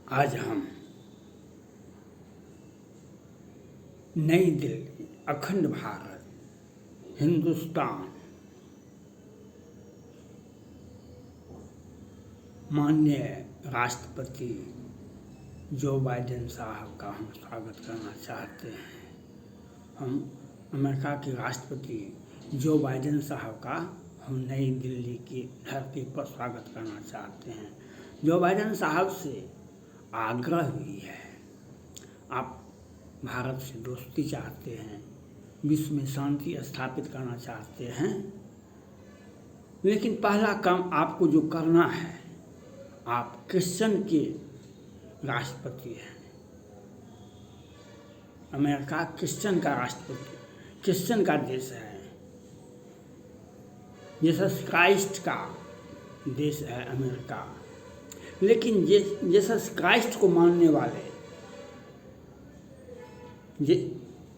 आज हम नई दिल्ली, अखंड भारत, हिंदुस्तान, माननीय राष्ट्रपति जो बाइडेन साहब का हम स्वागत करना चाहते हैं। हम अमेरिका के राष्ट्रपति जो बाइडेन साहब का हम नई दिल्ली की धरती पर स्वागत करना चाहते हैं। जो बाइडेन साहब से आग्रह हुई है, आप भारत से दोस्ती चाहते हैं, विश्व में शांति स्थापित करना चाहते हैं, लेकिन पहला काम आपको जो करना है, आप क्रिश्चियन के राष्ट्रपति हैं। अमेरिका क्रिश्चियन का राष्ट्रपति, क्रिश्चियन का देश है, जीसस क्राइस्ट का देश है अमेरिका। लेकिन जीसस क्राइस्ट को मानने वाले,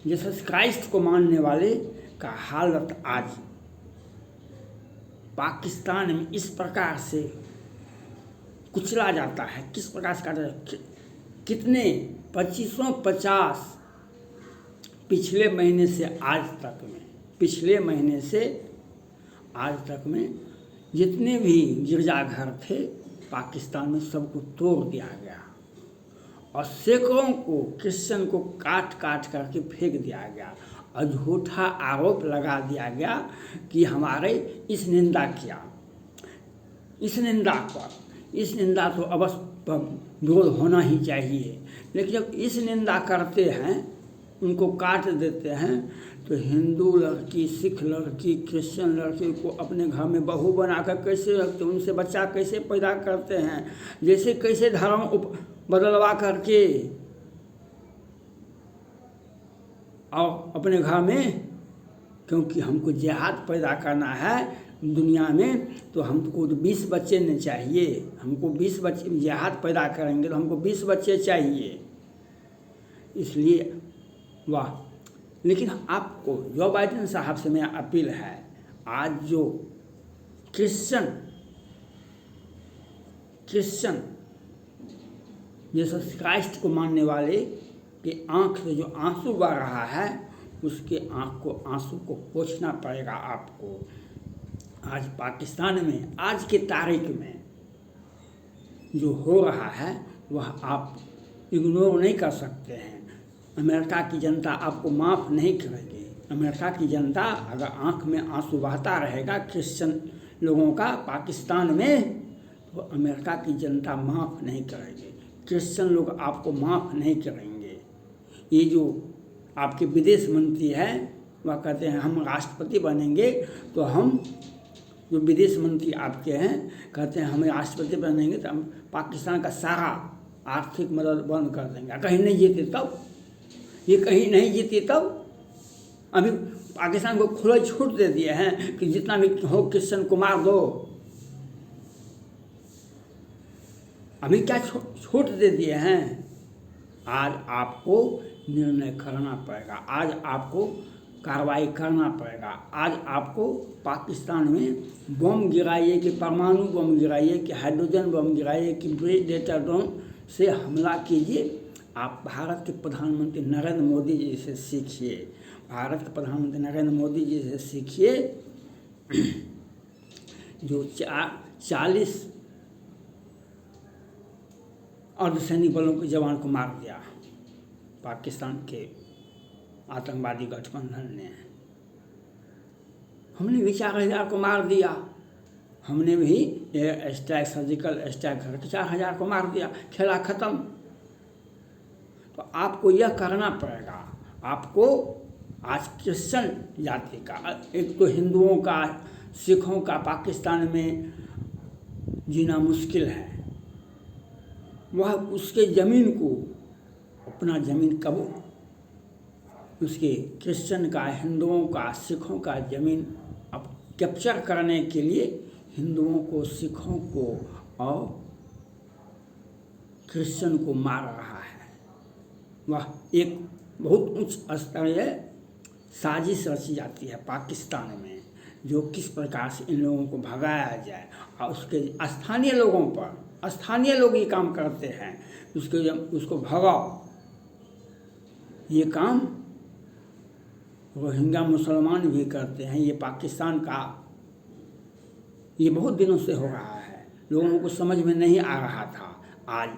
जीसस क्राइस्ट को मानने वाले का हालत आज पाकिस्तान में इस प्रकार से कुचला जाता है। किस प्रकार से काटा जाता है? कितने 2550 पिछले महीने से आज तक में जितने भी गिरजाघर थे पाकिस्तान में सबको तोड़ दिया गया और सैकड़ों को क्रिश्चियन को काट करके फेंक दिया गया और झूठा आरोप लगा दिया गया कि हमारे इस निंदा किया। इस निंदा तो अवश्य विरोध होना ही चाहिए, लेकिन जब इस निंदा करते हैं, उनको काट देते हैं, तो हिंदू लड़की, सिख लड़की, क्रिश्चियन लड़की को अपने घर में बहू बनाकर कैसे रखते, उनसे बच्चा कैसे पैदा करते हैं, जैसे कैसे धर्म बदलवा करके और अपने घर में, क्योंकि हमको जिहाद पैदा करना है दुनिया में, तो हमको 20 बच्चे नहीं चाहिए। हमको 20 बच्चे जिहाद पैदा करेंगे तो हमको 20 बच्चे चाहिए, इसलिए वाह। लेकिन आपको जो बाइडेन साहब से मेरा अपील है, आज जो क्रिश्चियन जीसस क्राइस्ट को मानने वाले के आँख से जो आंसू बह रहा है, उसके आंसू को पोंछना पड़ेगा आपको। आज पाकिस्तान में, आज के तारीख में जो हो रहा है वह आप इग्नोर नहीं कर सकते हैं। अमेरिका की जनता आपको माफ़ नहीं करेगी। अमेरिका की जनता अगर आंख में आंसू बहता रहेगा क्रिश्चियन लोगों का पाकिस्तान में, तो अमेरिका की जनता माफ़ नहीं करेगी। क्रिश्चियन लोग आपको माफ़ नहीं करेंगे। ये जो आपके विदेश मंत्री है, वह कहते हैं हम राष्ट्रपति बनेंगे तो हम, जो विदेश मंत्री आपके हैं, कहते हैं हम राष्ट्रपति बनेंगे तो हम पाकिस्तान का सारा आर्थिक मदद बंद कर देंगे। कहीं नहीं जीते तब, ये कहीं नहीं जीती तब। अभी पाकिस्तान को खुले छूट दे दिए हैं कि जितना भी हो क्रिश्चियन को मार दो। अभी क्या छूट दे दिए हैं? आज आपको निर्णय करना पड़ेगा, आज आपको कार्रवाई करना पड़ेगा। आज आपको पाकिस्तान में बम गिराइए, कि परमाणु बम गिराइए, कि हाइड्रोजन बम गिराइए, कि प्रेडेटर ड्रोन से हमला कीजिए। आप भारत के प्रधानमंत्री नरेंद्र मोदी जी से सीखिए। भारत के प्रधानमंत्री नरेंद्र मोदी जी से सीखिए, जो 40 अर्धसैनिक बलों के जवान को मार दिया पाकिस्तान के आतंकवादी गठबंधन ने। हमने भी 4000 को मार दिया। हमने भी एयर स्ट्राइक, सर्जिकल स्ट्राइक करके 4000 को मार दिया। खेला ख़त्म। तो आपको यह करना पड़ेगा। आपको आज क्रिश्चियन जाति का, एक तो हिंदुओं का, सिखों का पाकिस्तान में जीना मुश्किल है, वह उसके ज़मीन को, अपना ज़मीन कब, उसके क्रिश्चियन का, हिंदुओं का, सिखों का ज़मीन अब कैप्चर करने के लिए हिंदुओं को, सिखों को और क्रिश्चियन को मार रहा है। वह एक बहुत उच्च स्तरीय साजिश रची जाती है पाकिस्तान में, जो किस प्रकार से इन लोगों को भगाया जाए और उसके स्थानीय लोगों पर स्थानीय लोग ये काम करते हैं, उसको भगाओ। ये काम रोहिंग्या मुसलमान भी करते हैं। ये पाकिस्तान का ये बहुत दिनों से हो रहा है, लोगों को समझ में नहीं आ रहा था। आज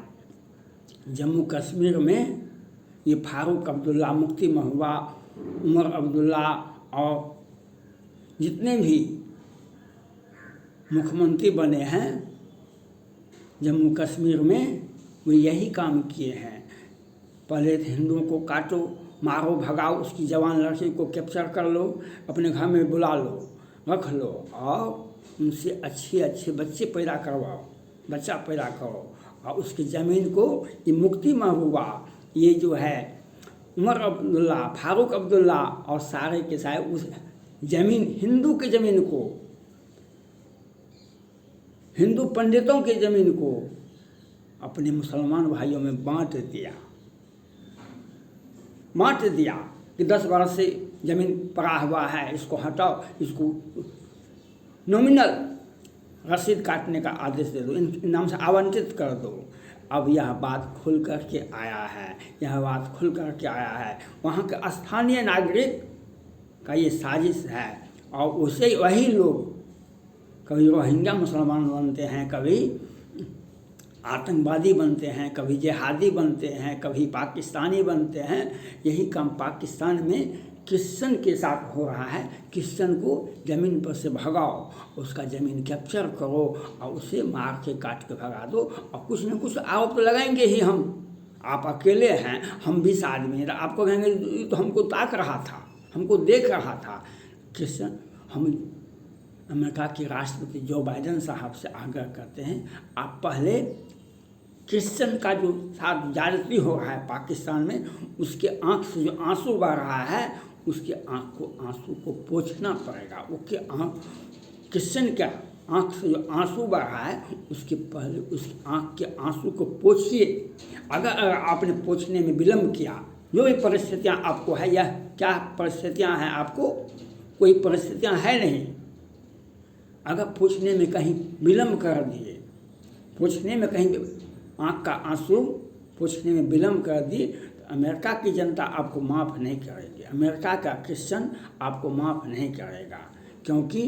जम्मू कश्मीर में ये फारूक अब्दुल्ला, मुफ्ती महबूबा, उमर अब्दुल्ला और जितने भी मुख्यमंत्री बने हैं जम्मू कश्मीर में, वो यही काम किए हैं। पहले हिंदुओं को काटो, मारो, भगाओ, उसकी जवान लड़की को कैप्चर कर लो, अपने घर में बुला लो, रख लो और उनसे अच्छे अच्छे बच्चा पैदा करो और उसकी ज़मीन को ये मुफ्ती महबूबा, ये जो है उमर अब्दुल्ला, फारूक अब्दुल्ला और सारे के सारे उस ज़मीन, हिंदू की ज़मीन को, हिंदू पंडितों की ज़मीन को अपने मुसलमान भाइयों में बांट दिया कि 10 वर्ष से ज़मीन पड़ा हुआ है, इसको हटाओ, इसको नॉमिनल रसीद काटने का आदेश दे दो, इन नाम से आवंटित कर दो। अब यह बात खुल कर के आया है, वहाँ के स्थानीय नागरिक का ये साजिश है और उसे वही लोग कभी रोहिंग्या मुसलमान बनते हैं, कभी आतंकवादी बनते हैं, कभी जिहादी बनते हैं, कभी पाकिस्तानी बनते हैं। यही काम पाकिस्तान में क्रिश्चियन के साथ हो रहा है। क्रिश्चियन को ज़मीन पर से भगाओ, उसका ज़मीन कैप्चर करो और उसे मार के काट के भगा दो और कुछ न कुछ आरोप लगाएंगे ही हम। आप अकेले हैं, हम 20 आदमी हैं, आपको कहेंगे तो हमको ताक रहा था, हमको देख रहा था। क्रिश्चियन, हम अमेरिका के राष्ट्रपति जो बाइडेन साहब से आग्रह करते हैं, आप पहले क्रिश्चियन का जो साथ ज्यादती हो रहा है पाकिस्तान में, उसके आँख से जो आंसू बह रहा है, उसके आंसू को पोंछना पड़ेगा। उसके क्रिश्चियन के आँख से जो आंसू बह रहा है, उसके पहले उसकी आँख के आंसू को पोंछिए। अगर आपने पोंछने में विलम्ब किया, जो भी परिस्थितियाँ आपको है, यह क्या परिस्थितियाँ हैं, आपको कोई परिस्थितियाँ है नहीं, अगर पूछने में कहीं विलम्ब कर दिए, पूछने में कहीं आँख का आंसू पूछने में विलम्ब कर दिए, तो अमेरिका की जनता आपको माफ़ नहीं करेगी, अमेरिका का क्रिश्चियन आपको माफ़ नहीं करेगा। क्योंकि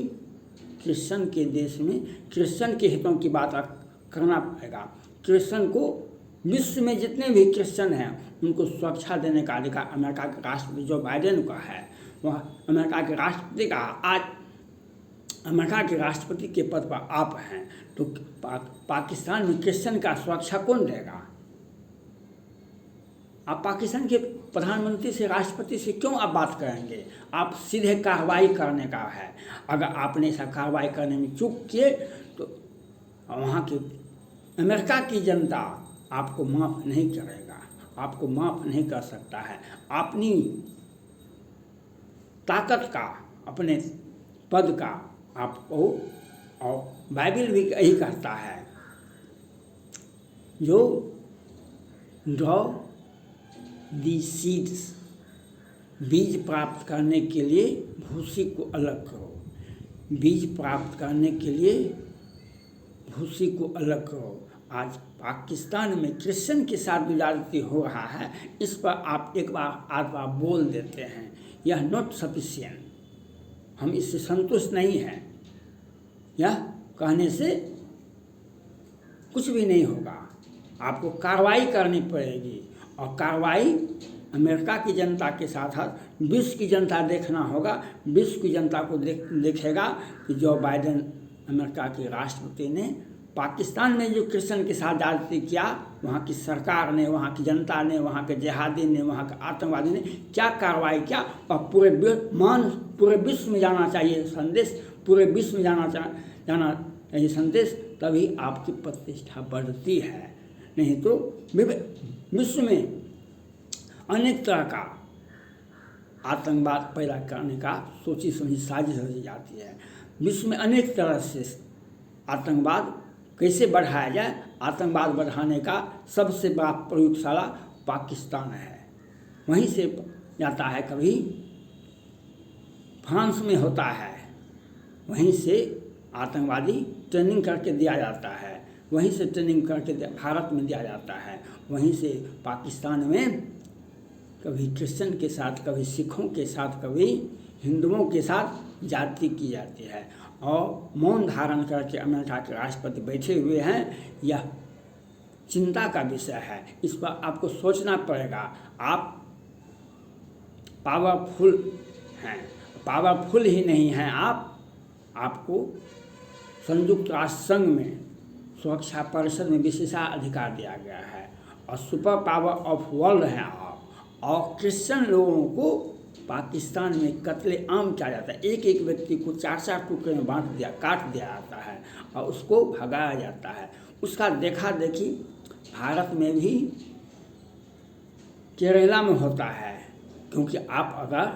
क्रिश्चियन के देश में क्रिश्चियन के हितों की बात करना पड़ेगा। क्रिश्चियन को, विश्व में जितने भी क्रिश्चियन हैं उनको सुरक्षा देने का अधिकार अमेरिका के राष्ट्रपति जो बाइडेन का है। वह अमेरिका के राष्ट्रपति का, आज अमेरिका के राष्ट्रपति के पद पर आप हैं, तो पाकिस्तान में क्रिश्चियन का सुरक्षा कौन देगा? आप पाकिस्तान के प्रधानमंत्री से, राष्ट्रपति से क्यों आप बात करेंगे? आप सीधे कार्रवाई करने का है। अगर आपने ऐसा कार्रवाई करने में चूक किए तो वहाँ की अमेरिका की जनता आपको माफ़ नहीं करेगा, आपको माफ़ नहीं कर सकता है। अपनी ताकत का, अपने पद का आपको, और बाइबल भी यही कहता है, जो ड्रॉ दी सीड्स, बीज प्राप्त करने के लिए भूसी को अलग करो, बीज प्राप्त करने के लिए भूसी को अलग करो। आज पाकिस्तान में क्रिश्चियन के साथ गुजारती हो रहा है, इस पर आप एक बार आध बार बोल देते हैं, यह नॉट सफिशिएंट, हम इससे संतुष्ट नहीं हैं। यह कहने से कुछ भी नहीं होगा, आपको कार्रवाई करनी पड़ेगी। और कार्रवाई अमेरिका की जनता के साथ साथ विश्व की जनता देखना होगा। विश्व की जनता को देखेगा कि जो बाइडेन अमेरिका के राष्ट्रपति ने पाकिस्तान में जो क्रिश्चियन के साथ ज्यादती किया, वहाँ की सरकार ने, वहाँ की जनता ने, वहाँ के जिहादी ने, वहाँ के आतंकवादी ने क्या कार्रवाई किया। और पूरे विश्व में जाना चाहिए संदेश, पूरे विश्व में जाना चाहिए संदेश, तभी आपकी प्रतिष्ठा बढ़ती है। नहीं तो विश्व में अनेक तरह का आतंकवाद पैदा करने का सोची समझी साजिश रची जाती है। विश्व में अनेक तरह से आतंकवाद कैसे बढ़ाया जाए, आतंकवाद बढ़ाने का सबसे बड़ा प्रयोगशाला पाकिस्तान है। वहीं से जाता है, कभी फ्रांस में होता है, वहीं से आतंकवादी ट्रेनिंग करके दिया जाता है, वहीं से ट्रेनिंग करके भारत में दिया जाता है। वहीं से पाकिस्तान में कभी क्रिश्चियन के साथ, कभी सिखों के साथ, कभी हिंदुओं के साथ जाति की जाती है। और मौन धारण करके अमेरिका के राष्ट्रपति बैठे हुए हैं, यह चिंता का विषय है। इस पर आपको सोचना पड़ेगा। आप पावरफुल हैं, पावरफुल ही नहीं हैं आपको संयुक्त राष्ट्र संघ में सुरक्षा परिषद में विशेषाधिकार दिया गया है और सुपर पावर ऑफ वर्ल्ड हैं आप। और क्रिश्चियन लोगों को पाकिस्तान में कत्लेआम किया जाता है। एक एक व्यक्ति को 4-4 टुकड़े में काट दिया जाता है और उसको भगाया जाता है। उसका देखा देखी भारत में भी, केरला में होता है। क्योंकि आप अगर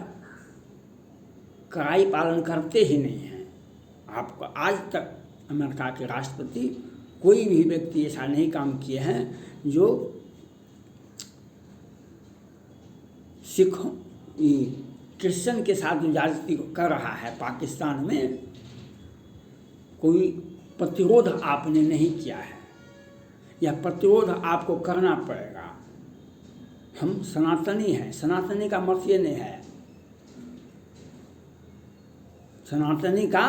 कड़ाई पालन करते ही नहीं हैं, आपको आज तक अमेरिका के राष्ट्रपति कोई भी व्यक्ति ऐसा नहीं काम किए हैं जो सिखों क्रिश्चियन के साथ जो जाति कर रहा है पाकिस्तान में, कोई प्रतिरोध आपने नहीं किया है। यह प्रतिरोध आपको करना पड़ेगा। हम सनातनी हैं। सनातनी का मत ये नहीं है, सनातनी का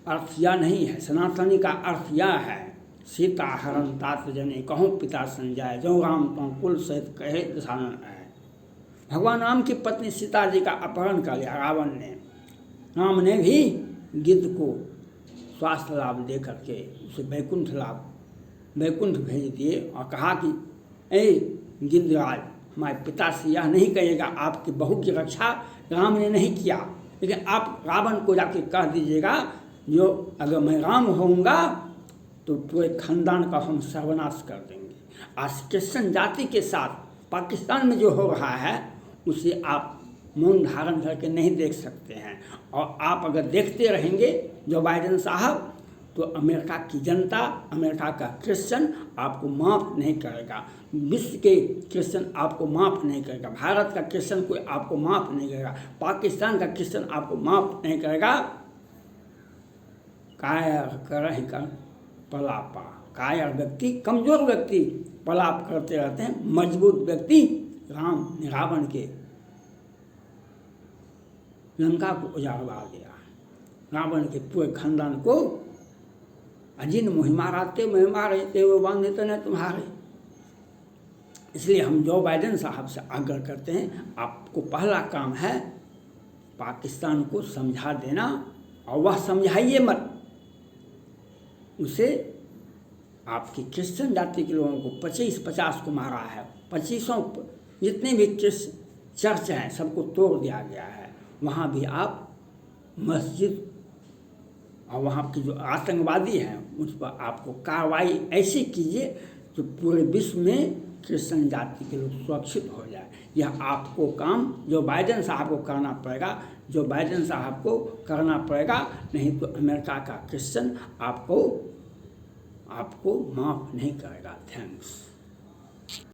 अर्थ यह नहीं है। सनातनी का अर्थ यह है, सीता हरण तात जने कहूँ पिता संजय, जो राम तो कुल सहित कहे दशानन है। भगवान राम की पत्नी सीता जी का अपहरण कर लिया रावण ने। राम ने भी गिद्ध को स्वास्थ्य लाभ दे करके उसे वैकुंठ भेज दिए और कहा कि ए गिद्धराज, हमारे पिता से यह नहीं कहिएगा आपकी बहू की रक्षा राम ने नहीं किया, लेकिन आप रावण को जाके कह दीजिएगा जो अगर मैं राम होऊंगा तो पूरे खानदान का हम सर्वनाश कर देंगे। आज क्रिश्चियन जाति के साथ पाकिस्तान में जो हो रहा है उसे आप मौन धारण करके नहीं देख सकते हैं। और आप अगर देखते रहेंगे जो बाइडेन साहब, तो अमेरिका की जनता, अमेरिका का क्रिश्चियन आपको माफ़ नहीं करेगा। विश्व के क्रिश्चियन आपको माफ़ नहीं करेगा। भारत का क्रिश्चियन कोई आपको माफ़ नहीं करेगा। पाकिस्तान का क्रिश्चियन आपको माफ़ नहीं करेगा। कायर करहि कर पलापा। कायर व्यक्ति, कमज़ोर व्यक्ति पलाप करते रहते हैं। मजबूत व्यक्ति रावण के लंका को उजाड़वा दिया, रावण के पूरे खानदान को अजिन मोहि माराते मैं मारे ते वो बांधे तो न तुम्हारे। इसलिए हम जो बाइडेन साहब से आग्रह करते हैं, आपको पहला काम है पाकिस्तान को समझा देना, और वह समझाइए मत उसे। आपकी क्रिश्चियन जाति के लोगों को 25-50 को मारा है। 25 जितने भी चर्च हैं सबको तोड़ दिया गया है। वहाँ भी आप मस्जिद और वहाँ की जो आतंकवादी हैं उस पर आपको कार्रवाई ऐसी कीजिए जो पूरे विश्व में क्रिश्चियन जाति के लोग सुरक्षित हो जाए। यह आपको काम जो बाइडेन साहब को करना पड़ेगा, नहीं तो अमेरिका का क्रिश्चियन आपको माफ़ नहीं करेगा। थैंक्स।